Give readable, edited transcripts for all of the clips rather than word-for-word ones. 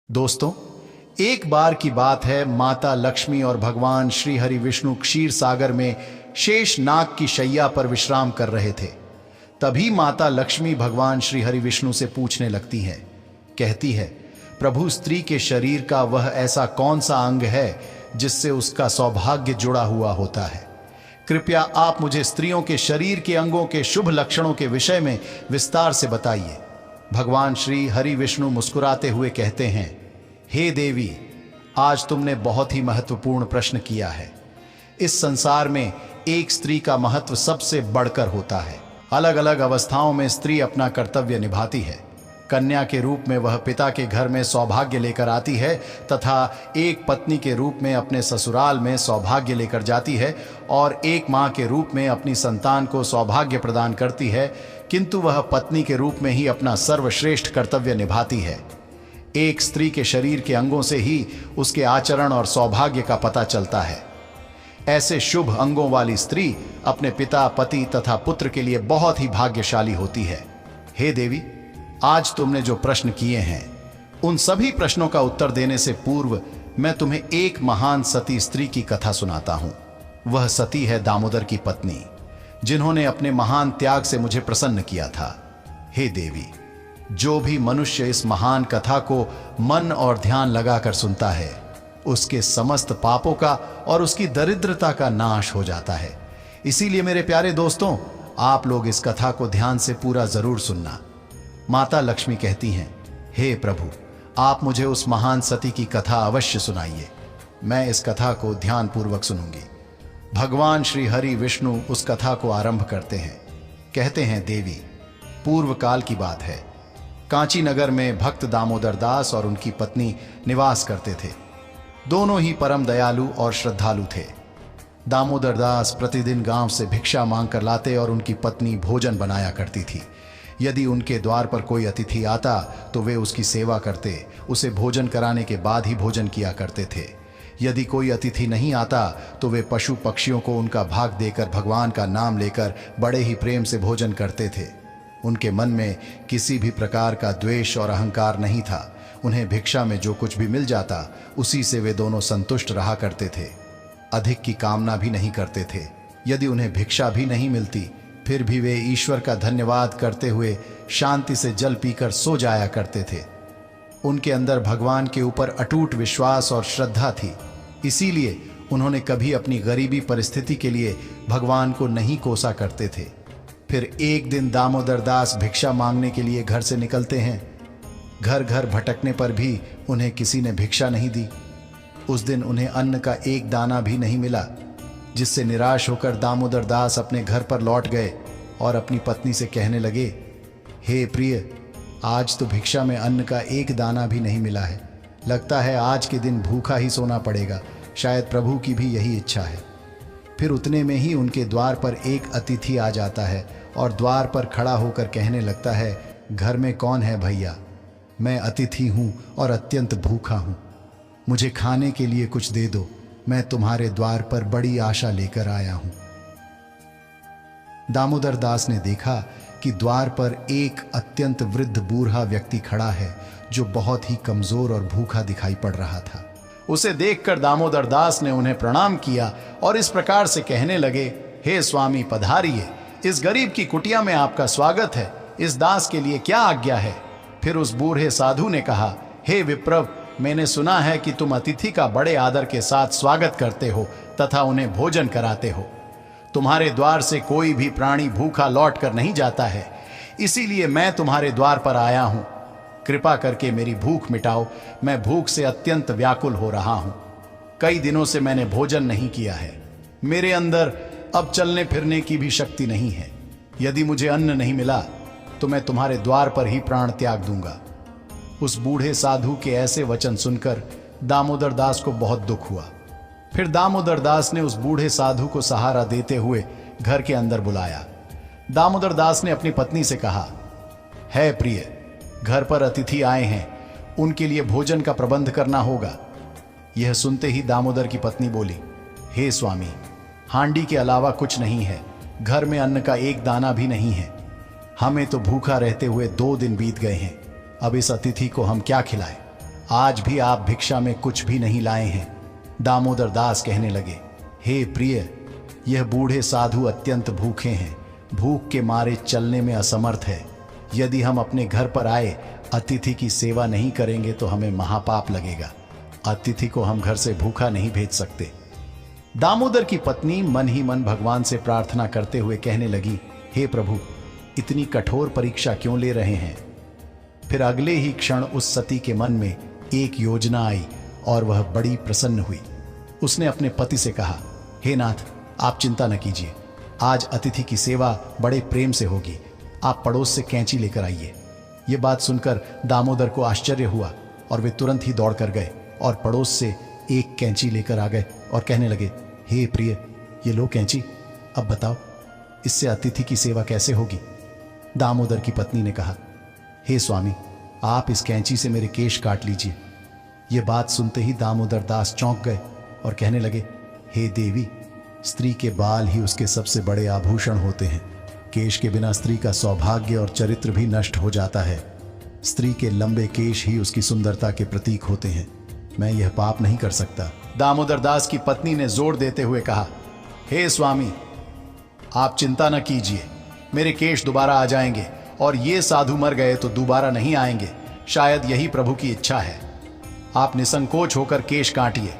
दोस्तों, एक बार की बात है। माता लक्ष्मी और भगवान श्री हरि विष्णु क्षीर सागर में शेष नाग की शैया पर विश्राम कर रहे थे। तभी माता लक्ष्मी भगवान श्री हरि विष्णु से पूछने लगती है। कहती है, प्रभु, स्त्री के शरीर का वह ऐसा कौन सा अंग है जिससे उसका सौभाग्य जुड़ा हुआ होता है? कृपया आप मुझे स्त्रियों के शरीर के अंगों के शुभ लक्षणों के विषय में विस्तार से बताइए। भगवान श्री हरि विष्णु मुस्कुराते हुए कहते हैं, हे देवी, आज तुमने बहुत ही महत्वपूर्ण प्रश्न किया है। इस संसार में एक स्त्री का महत्व सबसे बढ़कर होता है। अलग अलग अवस्थाओं में स्त्री अपना कर्तव्य निभाती है। कन्या के रूप में वह पिता के घर में सौभाग्य लेकर आती है तथा एक पत्नी के रूप में अपने ससुराल में सौभाग्य लेकर जाती है और एक माँ के रूप में अपनी संतान को सौभाग्य प्रदान करती है, किंतु वह पत्नी के रूप में ही अपना सर्वश्रेष्ठ कर्तव्य निभाती है। एक स्त्री के शरीर के अंगों से ही उसके आचरण और सौभाग्य का पता चलता है। ऐसे शुभ अंगों वाली स्त्री अपने पिता, पति तथा पुत्र के लिए बहुत ही भाग्यशाली होती है। हे देवी, आज तुमने जो प्रश्न किए हैं, उन सभी प्रश्नों का उत्तर देने से पूर्व मैं तुम्हें एक महान सती स्त्री की कथा सुनाता हूं। वह सती है दामोदर की पत्नी, जिन्होंने अपने महान त्याग से मुझे प्रसन्न किया था। हे देवी, जो भी मनुष्य इस महान कथा को मन और ध्यान लगाकर सुनता है, उसके समस्त पापों का और उसकी दरिद्रता का नाश हो जाता है। इसीलिए मेरे प्यारे दोस्तों, आप लोग इस कथा को ध्यान से पूरा जरूर सुनना। माता लक्ष्मी कहती हैं, हे प्रभु, आप मुझे उस महान सती की कथा अवश्य सुनाइए। मैं इस कथा को ध्यानपूर्वक सुनूंगी। भगवान श्री हरि विष्णु उस कथा को आरंभ करते हैं। कहते हैं, देवी, पूर्व काल की बात है। कांची नगर में भक्त दामोदर दास और उनकी पत्नी निवास करते थे। दोनों ही परम दयालु और श्रद्धालु थे। दामोदर दास प्रतिदिन गांव से भिक्षा मांग कर लाते और उनकी पत्नी भोजन बनाया करती थी। यदि उनके द्वार पर कोई अतिथि आता तो वे उसकी सेवा करते, उसे भोजन कराने के बाद ही भोजन किया करते थे। यदि कोई अतिथि नहीं आता तो वे पशु पक्षियों को उनका भाग देकर भगवान का नाम लेकर बड़े ही प्रेम से भोजन करते थे। उनके मन में किसी भी प्रकार का द्वेष और अहंकार नहीं था। उन्हें भिक्षा में जो कुछ भी मिल जाता, उसी से वे दोनों संतुष्ट रहा करते थे। अधिक की कामना भी नहीं करते थे। यदि उन्हें भिक्षा भी नहीं मिलती, फिर भी वे ईश्वर का धन्यवाद करते हुए शांति से जल पीकर सो जाया करते थे। उनके अंदर भगवान के ऊपर अटूट विश्वास और श्रद्धा थी। इसीलिए उन्होंने कभी अपनी गरीबी परिस्थिति के लिए भगवान को नहीं कोसा करते थे। फिर एक दिन दामोदर दास भिक्षा मांगने के लिए घर से निकलते हैं। घर घर भटकने पर भी उन्हें किसी ने भिक्षा नहीं दी। उस दिन उन्हें अन्न का एक दाना भी नहीं मिला, जिससे निराश होकर दामोदर दास अपने घर पर लौट गए और अपनी पत्नी से कहने लगे, हे प्रिय, आज तो भिक्षा में अन्न का एक दाना भी नहीं मिला है। लगता है आज के दिन भूखा ही सोना पड़ेगा। शायद प्रभु की भी यही इच्छा है। फिर उतने में ही उनके द्वार पर एक अतिथि आ जाता है और द्वार पर खड़ा होकर कहने लगता है, घर में कौन है भैया? मैं अतिथि हूँ और अत्यंत भूखा हूँ। मुझे खाने के लिए कुछ दे दो। मैं तुम्हारे द्वार पर बड़ी आशा लेकर आया हूँ। दामोदर दास ने देखा कि द्वार पर एक अत्यंत वृद्ध बूढ़ा व्यक्ति खड़ा है, जो बहुत ही कमजोर और भूखा दिखाई पड़ रहा था। उसे देखकर दामोदर दास ने उन्हें प्रणाम किया और इस प्रकार से कहने लगे, हे स्वामी, पधारिए। इस गरीब की कुटिया में आपका स्वागत है। इस दास के लिए क्या आज्ञा है? फिर उस बूढ़े साधु ने कहा, हे विप्रव, मैंने सुना है कि तुम अतिथि का बड़े आदर के साथ स्वागत करते हो तथा उन्हें भोजन कराते हो। तुम्हारे द्वार से कोई भी प्राणी भूखा लौट कर नहीं जाता है। इसीलिए मैं तुम्हारे द्वार पर आया हूँ। कृपा करके मेरी भूख मिटाओ। मैं भूख से अत्यंत व्याकुल हो रहा हूँ। कई दिनों से मैंने भोजन नहीं किया है। मेरे अंदर अब चलने फिरने की भी शक्ति नहीं है। यदि मुझे अन्न नहीं मिला तो मैं तुम्हारे द्वार पर ही प्राण त्याग दूंगा। उस बूढ़े साधु के ऐसे वचन सुनकर दामोदर दास को बहुत दुख हुआ। फिर दामोदर दास ने उस बूढ़े साधु को सहारा देते हुए घर के अंदर बुलाया। दामोदर दास ने अपनी पत्नी से कहा, है प्रिय, घर पर अतिथि आए हैं, उनके लिए भोजन का प्रबंध करना होगा। यह सुनते ही दामोदर की पत्नी बोली, हे स्वामी, हांडी के अलावा कुछ नहीं है। घर में अन्न का एक दाना भी नहीं है। हमें तो भूखा रहते हुए 2 दिन बीत गए हैं। अब इस अतिथि को हम क्या खिलाएं? आज भी आप भिक्षा में कुछ भी नहीं लाए हैं। दामोदर दास कहने लगे, हे प्रिय, यह बूढ़े साधु अत्यंत भूखे हैं, भूख के मारे चलने में असमर्थ है। यदि हम अपने घर पर आए अतिथि की सेवा नहीं करेंगे तो हमें महापाप लगेगा। अतिथि को हम घर से भूखा नहीं भेज सकते। दामोदर की पत्नी मन ही मन भगवान से प्रार्थना करते हुए कहने लगी, हे प्रभु, इतनी कठोर परीक्षा क्यों ले रहे हैं? फिर अगले ही क्षण उस सती के मन में एक योजना आई और वह बड़ी प्रसन्न हुई। उसने अपने पति से कहा, हे नाथ, आप चिंता न कीजिए, आज अतिथि की सेवा बड़े प्रेम से होगी। आप पड़ोस से कैंची लेकर आइए। ये बात सुनकर दामोदर को आश्चर्य हुआ और वे तुरंत ही दौड़ कर गए और पड़ोस से एक कैंची लेकर आ गए और कहने लगे, हे प्रिय, ये लो कैंची, अब बताओ इससे अतिथि की सेवा कैसे होगी? दामोदर की पत्नी ने कहा, हे स्वामी, आप इस कैंची से मेरे केश काट लीजिए। ये बात सुनते ही दामोदर दास चौंक गए और कहने लगे, हे देवी, स्त्री के बाल ही उसके सबसे बड़े आभूषण होते हैं। केश के बिना स्त्री का सौभाग्य और चरित्र भी नष्ट हो जाता है। स्त्री के लंबे केश ही उसकी सुंदरता के प्रतीक होते हैं। मैं यह पाप नहीं कर सकता। दामोदर दास की पत्नी ने जोर देते हुए कहा, हे स्वामी, आप चिंता न कीजिए, मेरे केश दोबारा आ जाएंगे और ये साधु मर गए तो दोबारा नहीं आएंगे। शायद यही प्रभु की इच्छा है। आप निसंकोच होकर केश काटिए।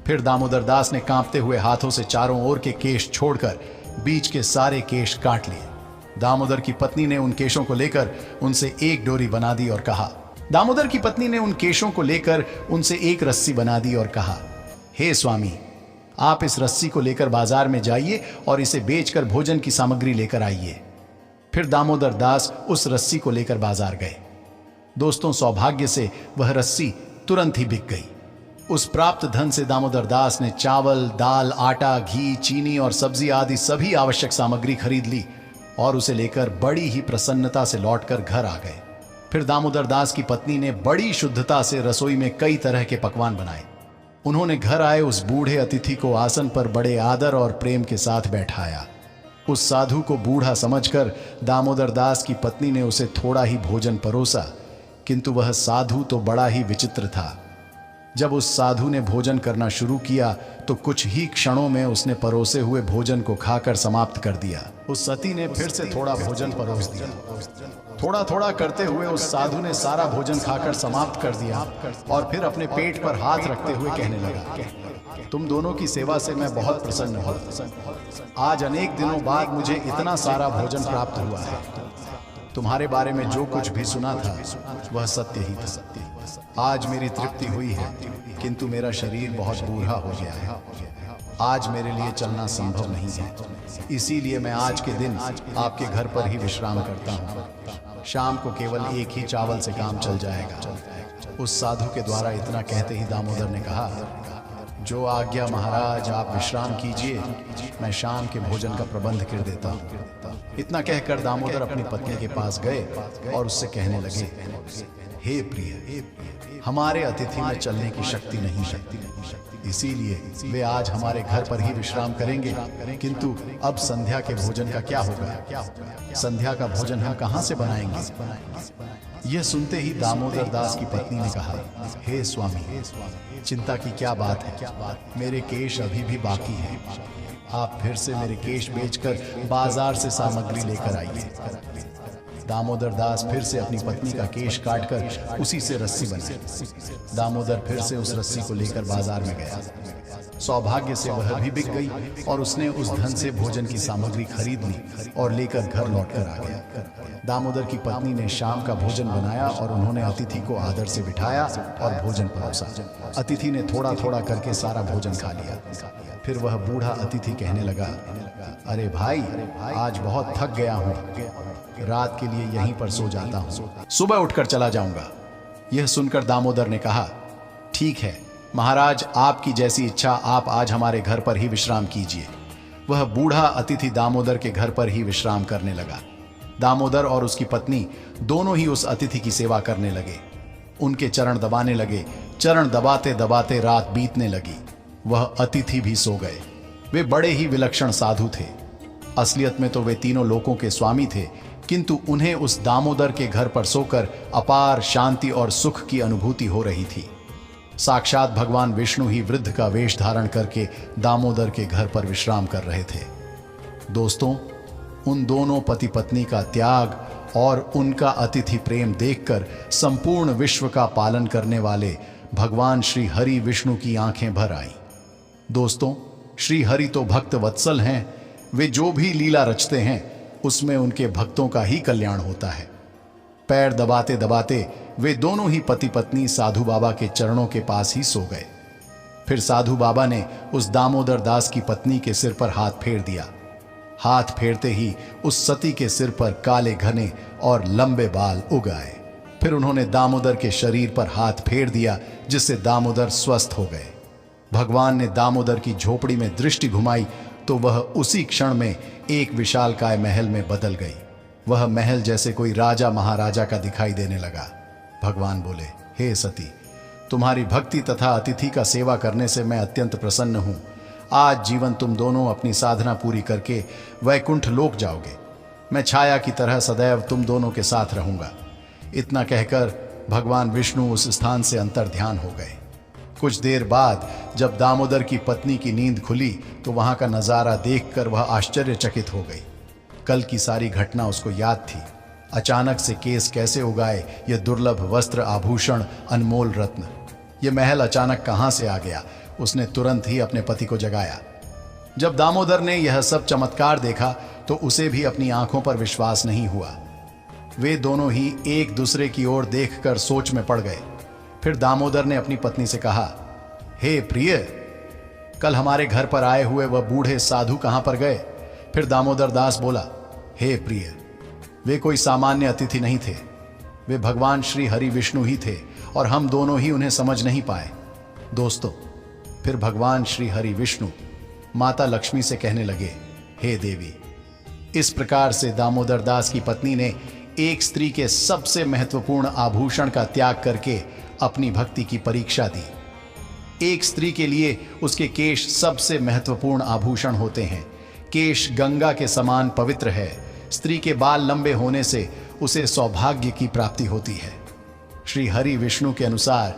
फिर दामोदर दास ने कांपते हुए हाथों से चारों ओर के केश छोड़कर बीच के सारे केश काट लिए। दामोदर की पत्नी ने उन केशों को लेकर उनसे एक डोरी बना दी और कहा, दामोदर की पत्नी ने उन केशों को लेकर उनसे एक रस्सी बना दी और कहा, हे स्वामी, आप इस रस्सी को लेकर बाजार में जाइए और इसे बेचकर भोजन की सामग्री लेकर आइए। फिर दामोदर दास उस रस्सी को लेकर बाजार गए। दोस्तों, सौभाग्य से वह रस्सी तुरंत ही बिक गई। उस प्राप्त धन से दामोदर दास ने चावल, दाल, आटा, घी, चीनी और सब्जी आदि सभी आवश्यक सामग्री खरीद ली और उसे लेकर बड़ी ही प्रसन्नता से लौटकर घर आ गए। फिर दामोदर दास की पत्नी ने बड़ी शुद्धता से रसोई में कई तरह के पकवान बनाए। उन्होंने घर आए उस बूढ़े अतिथि को आसन पर बड़े आदर और प्रेम के साथ बैठाया। उस साधु को बूढ़ा समझकर दामोदर दास की पत्नी ने उसे थोड़ा ही भोजन परोसा, किंतु वह साधु तो बड़ा ही विचित्र था। जब उस साधु ने भोजन करना शुरू किया तो कुछ ही क्षणों में उसने परोसे हुए भोजन को खाकर समाप्त कर दिया। उस सती ने फिर से थोड़ा भोजन परोस दिया। थोड़ा थोड़ा करते हुए उस साधु ने सारा भोजन खाकर समाप्त कर दिया और फिर अपने पेट पर हाथ रखते हुए कहने लगा, तुम दोनों की सेवा से मैं बहुत प्रसन्न हूँ। आज अनेक दिनों बाद मुझे इतना सारा भोजन प्राप्त हुआ है। तुम्हारे बारे में जो कुछ भी सुना था वह सत्य ही था। आज मेरी तृप्ति हुई है, किंतु मेरा शरीर बहुत बूढ़ा हो गया है। आज मेरे लिए चलना संभव नहीं है, इसीलिए मैं आज के दिन आपके घर पर ही विश्राम करता हूँ। शाम को केवल एक ही चावल से काम चल जाएगा। उस साधु के द्वारा इतना कहते ही दामोदर ने कहा, जो आज्ञा महाराज, आप विश्राम कीजिए, मैं शाम के भोजन का प्रबंध कर देता हूँ। इतना कहकर दामोदर अपनी पत्नी के पास गए और उससे कहने लगे, हे प्रिय, हमारे अतिथि में चलने की शक्ति नहीं है, इसीलिए वे आज हमारे घर पर ही विश्राम करेंगे। किंतु अब संध्या के भोजन का क्या होगा? संध्या का भोजन हम कहाँ से बनाएंगे? यह सुनते ही दामोदर दास की पत्नी ने कहा, हे स्वामी, चिंता की क्या बात है? मेरे केश अभी भी बाकी हैं। आप फिर से मेरे केश बेचकर बाजार से सामग्री लेकर आइए। दामोदर दास फिर से अपनी पत्नी का केश काटकर उसी से रस्सी बनाई। दामोदर फिर से उस रस्सी को लेकर बाजार में गया। सौभाग्य से वह भी बिक गई और उसने उस धन से भोजन की सामग्री खरीद ली और लेकर घर लौटकर आ गया। दामोदर की पत्नी ने शाम का भोजन बनाया और उन्होंने अतिथि को आदर से बिठाया और भोजन परोसा। अतिथि ने थोड़ा थोड़ा करके सारा भोजन खा लिया। फिर वह बूढ़ा अतिथि कहने लगा, अरे भाई, आज बहुत थक गया हूँ, रात के लिए यहीं पर सो जाता हूँ, सुबह उठकर चला जाऊंगा। यह सुनकर दामोदर ने कहा, ठीक है महाराज, आपकी जैसी इच्छा, आप आज हमारे घर पर ही विश्राम कीजिए। वह बूढ़ा अतिथि दामोदर के घर पर ही विश्राम करने लगा। दामोदर और उसकी पत्नी दोनों ही उस अतिथि की सेवा करने लगे, उनके चरण दबाने लगे। चरण दबाते दबाते रात बीतने लगी। वह अतिथि भी सो गए। वे बड़े ही विलक्षण साधु थे। असलियत में तो वे तीनों लोकों के स्वामी थे, किंतु उन्हें उस दामोदर के घर पर सोकर अपार शांति और सुख की अनुभूति हो रही थी। साक्षात भगवान विष्णु ही वृद्ध का वेश धारण करके दामोदर के घर पर विश्राम कर रहे थे। दोस्तों, उन दोनों पति पत्नी का त्याग और उनका अतिथि प्रेम देखकर संपूर्ण विश्व का पालन करने वाले भगवान श्री हरि विष्णु की आंखें भर आईं। दोस्तों, श्री हरि तो भक्त वत्सल हैं। वे जो भी लीला रचते हैं उसमें उनके भक्तों का ही कल्याण होता है। पैर दबाते दबाते वे दोनों ही पति पत्नी साधु बाबा के चरणों के पास ही सो गए। फिर साधु बाबा ने उस दामोदर दास की पत्नी के सिर पर हाथ फेर दिया। हाथ फेरते ही उस सती के सिर पर काले घने और लंबे बाल उग आए। फिर उन्होंने दामोदर के शरीर पर हाथ फेर दिया, जिससे दामोदर स्वस्थ हो गए। भगवान ने दामोदर की झोपड़ी में दृष्टि घुमाई तो वह उसी क्षण में एक विशालकाय महल में बदल गई। वह महल जैसे कोई राजा महाराजा का दिखाई देने लगा। भगवान बोले, हे सती, तुम्हारी भक्ति तथा अतिथि का सेवा करने से मैं अत्यंत प्रसन्न हूं। आज जीवन तुम दोनों अपनी साधना पूरी करके वैकुंठ लोक जाओगे। मैं छाया की तरह सदैव तुम दोनों के साथ रहूंगा। इतना कहकर भगवान विष्णु उस स्थान से अंतर ध्यान हो गए। कुछ देर बाद जब दामोदर की पत्नी की नींद खुली तो वहां का नजारा देखकर वह आश्चर्यचकित हो गई। कल की सारी घटना उसको याद थी। अचानक से केस कैसे उगाए, यह दुर्लभ वस्त्र आभूषण, अनमोल रत्न, यह महल अचानक कहां से आ गया। उसने तुरंत ही अपने पति को जगाया। जब दामोदर ने यह सब चमत्कार देखा तो उसे भी अपनी आंखों पर विश्वास नहीं हुआ। वे दोनों ही एक दूसरे की ओर देखकर सोच में पड़ गए। फिर दामोदर ने अपनी पत्नी से कहा, हे प्रिय, कल हमारे घर पर आए हुए वह बूढ़े साधु कहां पर गए? फिर दामोदर दास बोला, हे प्रिय, वे कोई सामान्य अतिथि नहीं थे। वे भगवान श्री हरि विष्णु ही थे और हम दोनों ही उन्हें समझ नहीं पाए। दोस्तों, फिर भगवान श्री हरि विष्णु माता लक्ष्मी से कहने लगे, हे देवी। इस प्रकार से दामोदर दास की पत्नी ने एक स्त्री के सबसे महत्वपूर्ण आभूषण का त्याग करके अपनी भक्ति की परीक्षा दी। एक स्त्री के लिए उसके केश सबसे महत्वपूर्ण आभूषण होते हैं। केश गंगा के समान पवित्र है। स्त्री के बाल लंबे होने से उसे सौभाग्य की प्राप्ति होती है। श्री हरि विष्णु के अनुसार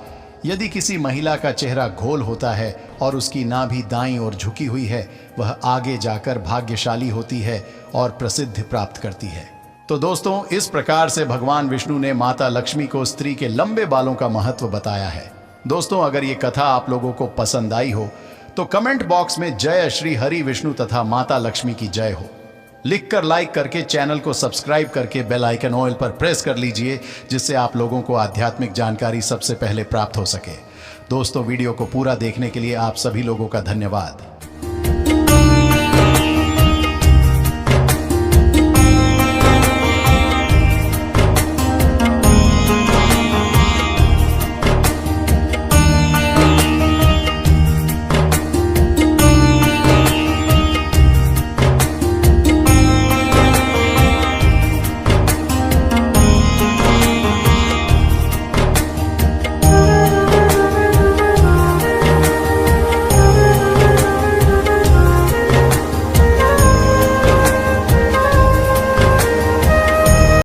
यदि किसी महिला का चेहरा गोल होता है और उसकी नाभि दाईं ओर झुकी हुई है, वह आगे जाकर भाग्यशाली होती है और प्रसिद्धि प्राप्त करती है। तो दोस्तों, इस प्रकार से भगवान विष्णु ने माता लक्ष्मी को स्त्री के लंबे बालों का महत्व बताया है। दोस्तों, अगर ये कथा आप लोगों को पसंद आई हो तो कमेंट बॉक्स में जय श्री हरि विष्णु तथा माता लक्ष्मी की जय हो लिखकर लाइक करके चैनल को सब्सक्राइब करके बेल आइकन ऑल पर प्रेस कर लीजिए, जिससे आप लोगों को आध्यात्मिक जानकारी सबसे पहले प्राप्त हो सके। दोस्तों, वीडियो को पूरा देखने के लिए आप सभी लोगों का धन्यवाद।